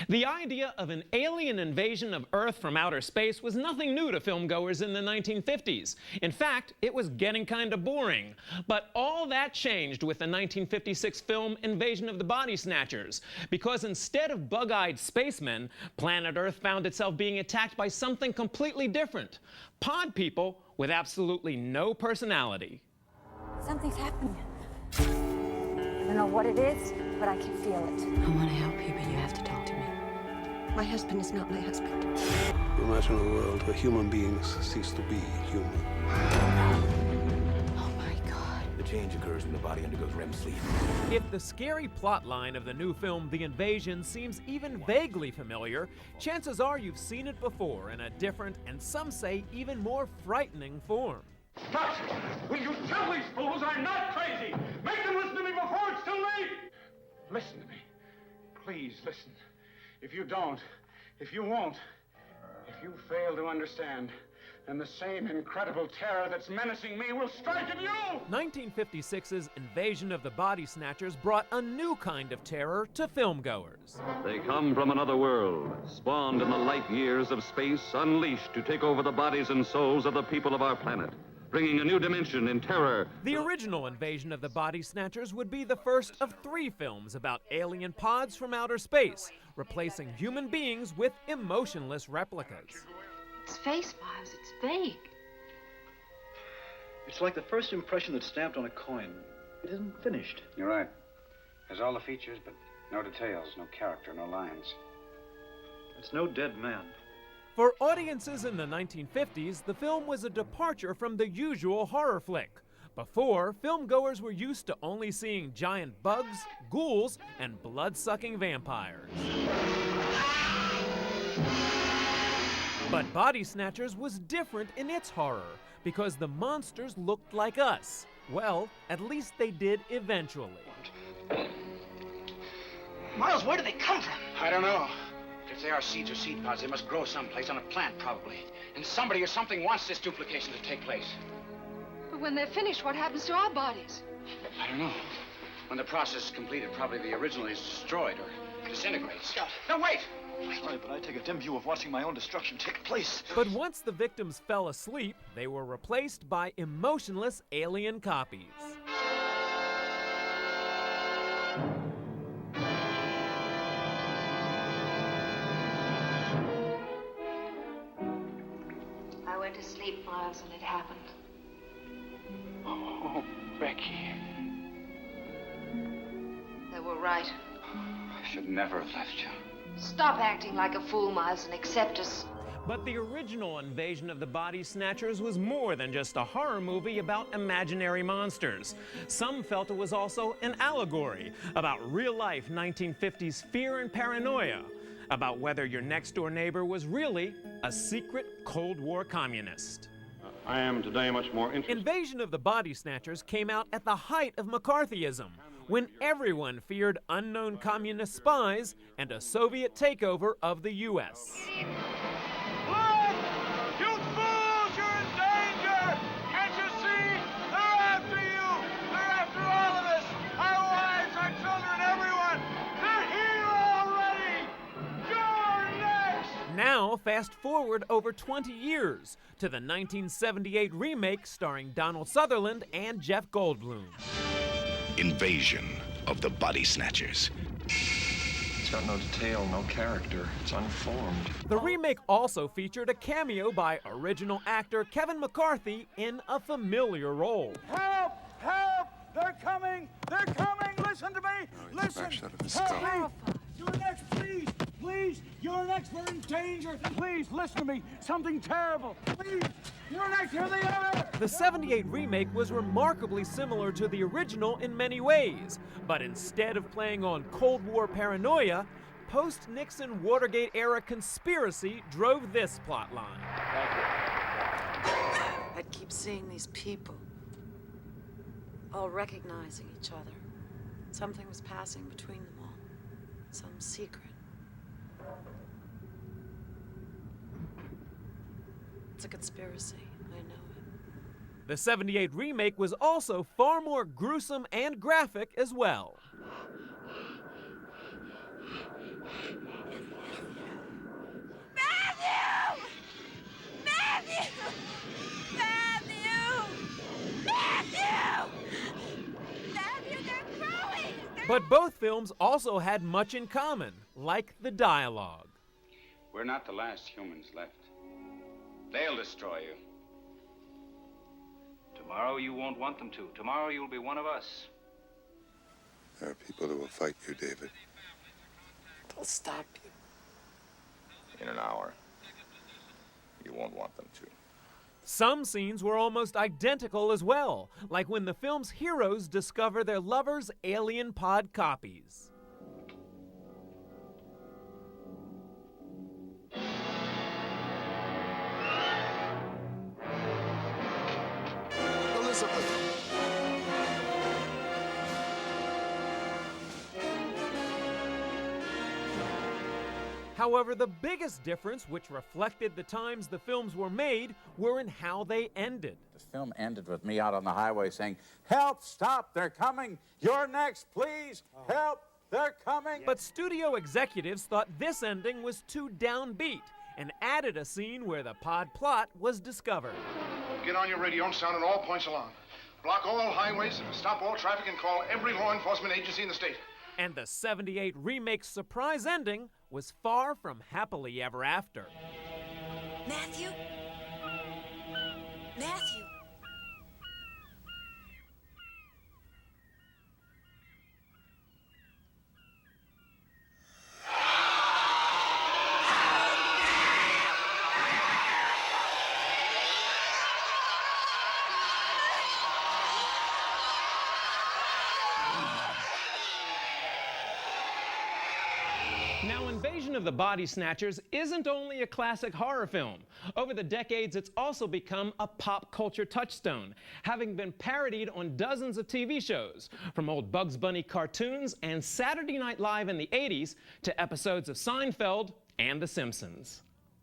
The idea of an alien invasion of Earth from outer space was nothing new to filmgoers in the 1950s. In fact, it was getting kind of boring. But all that changed with the 1956 film Invasion of the Body Snatchers, because instead of bug-eyed spacemen, planet Earth found itself being attacked by something completely different. Pod people with absolutely no personality. Something's happening. I don't know what it is, but I can feel it. I want to help you, but you have to talk to me. My husband is not my husband. Imagine a world where human beings cease to be human. Oh my God. The change occurs when the body undergoes REM sleep. If the scary plotline of the new film The Invasion seems even vaguely familiar, chances are you've seen it before in a different and some say even more frightening form. Stop! Will you tell these fools I'm not crazy? Make them listen to me before it's too late! Listen to me. Please listen. If you don't, if you won't, if you fail to understand, then the same incredible terror that's menacing me will strike at you! 1956's Invasion of the Body Snatchers brought a new kind of terror to filmgoers. They come from another world, spawned in the light years of space, unleashed to take over the bodies and souls of the people of our planet, bringing a new dimension in terror. The original Invasion of the Body Snatchers would be the first of 3 films about alien pods from outer space, replacing human beings with emotionless replicas. It's space, Miles. It's vague. It's like the first impression that's stamped on a coin. It isn't finished. You're right. Has all the features, but no details, no character, no lines. It's no dead man. For audiences in the 1950s, the film was a departure from the usual horror flick. Before, filmgoers were used to only seeing giant bugs, ghouls, and blood-sucking vampires. But Body Snatchers was different in its horror, because the monsters looked like us. Well, at least they did eventually. Miles, where do they come from? I don't know. If they are seeds or seed pods, they must grow someplace on a plant, probably. And somebody or something wants this duplication to take place. But when they're finished, what happens to our bodies? I don't know. When the process is completed, probably the original is destroyed or disintegrates. Scott. No, wait! Sorry, but I take a dim view of watching my own destruction take place. But once the victims fell asleep, they were replaced by emotionless alien copies. I went to sleep, Miles, and it happened. Oh, Becky. They were right. I should never have left you. Stop acting like a fool, Miles, and accept us. But the original Invasion of the Body Snatchers was more than just a horror movie about imaginary monsters. Some felt it was also an allegory about real-life 1950s fear and paranoia, about whether your next-door neighbor was really a secret Cold War communist. I am today much more interested. Invasion of the Body Snatchers came out at the height of McCarthyism, when everyone feared unknown communist spies and a Soviet takeover of the U.S. Look! You fools! You're in danger! Can't you see? They're after you! They're after all of us! Our wives, our children, everyone! They're here already! You're next! Now, fast forward over 20 years to the 1978 remake starring Donald Sutherland and Jeff Goldblum. Invasion of the Body Snatchers. It's got no detail, no character. It's unformed. The remake also featured a cameo by original actor Kevin McCarthy in a familiar role. Help! Help! They're coming! They're coming! Listen to me! Listen! Help me! You're next, please! Please! You're next! We're in danger! Please, listen to me! Something terrible! Please! You're next! Here they are! The 78 remake was remarkably similar to the original in many ways, but instead of playing on Cold War paranoia, post-Nixon Watergate-era conspiracy drove this plotline. I'd keep seeing these people, all recognizing each other. Something was passing between them all. Some secret. It's a conspiracy. I know it. The 78 remake was also far more gruesome and graphic as well. But both films also had much in common, like the dialogue. We're not the last humans left. They'll destroy you. Tomorrow you won't want them to. Tomorrow you'll be one of us. There are people who will fight you, David. They'll stop you. In an hour. You won't want them to. Some scenes were almost identical as well, like when the film's heroes discover their lovers' alien pod copies. However, the biggest difference, which reflected the times the films were made, were in how they ended. The film ended with me out on the highway saying, "Help, stop, they're coming. You're next, please. Help, they're coming." But studio executives thought this ending was too downbeat and added a scene where the pod plot was discovered. Get on your radio and sound on all points along. Block all highways, stop all traffic, and call every law enforcement agency in the state. And the '78 remake's surprise ending was far from happily ever after. Matthew? Matthew? Now, Invasion of the Body Snatchers isn't only a classic horror film. Over the decades, it's also become a pop culture touchstone, having been parodied on dozens of TV shows, from old Bugs Bunny cartoons and Saturday Night Live in the '80s to episodes of Seinfeld and The Simpsons.